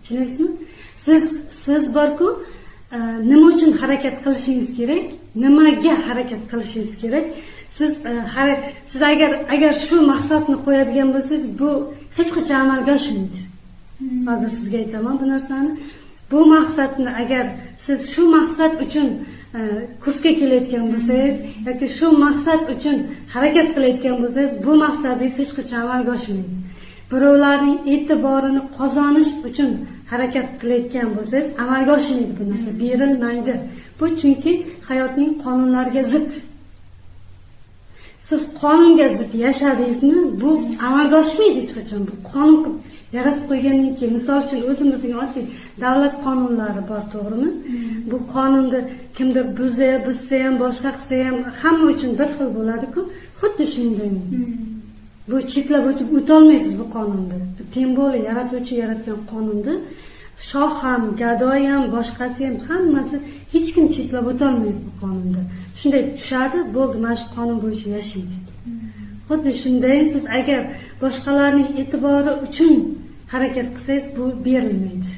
Tushunyapsizmi? Siz borku, nima uchun harakat qilishingiz kerak, nimaga harakat qilishingiz kerak. Siz agar shu maqsadni qo'yadigan bo'lsangiz, bu hech qachon amalga oshmaydi. Hozir sizga aytaman bu narsani. Bu maqsadni agar siz shu maqsad uchun kursga kelayotgan bo'lsangiz yoki shu maqsad uchun harakat qilayotgan bo'lsangiz, bu maqsadingiz hech qachon amalga oshmaydi. Birovlarning e'tiborini qozonish uchun harakat qilayotgan bo'lsangiz, amalga oshmaydi bu narsa, berilmaydi. Bu chunki hayotning qonunlariga zid. Siz qonunga zid yashadingizmi, bu amalga oshmaydi hech qachon. Bu qonun qilib yaratib qo'ygandan keyin, misol uchun o'zimizning oddiy davlat qonunlari bor, to'g'rimi? Bu qonunni kimdir buzsa ham, boshqa qilsa ham hamma uchun bir xil bo'ladi-ku. Xuddi shunday. Bu chetlab o'tolmaysiz bu qonunni. Teng bo'li yaratuvchi yaratgan qonunni shoh ham, gadoy ham, boshqasi ham hammasi hech kim chetlab o'tolmaydi bu qonunda. Shunday tushadi, bo'ldi, mana shu qonun bo'yicha yashaydi. Xuddi shunday siz agar boshqalarning e'tibori uchun harakat qilsangiz, bu berilmaydi.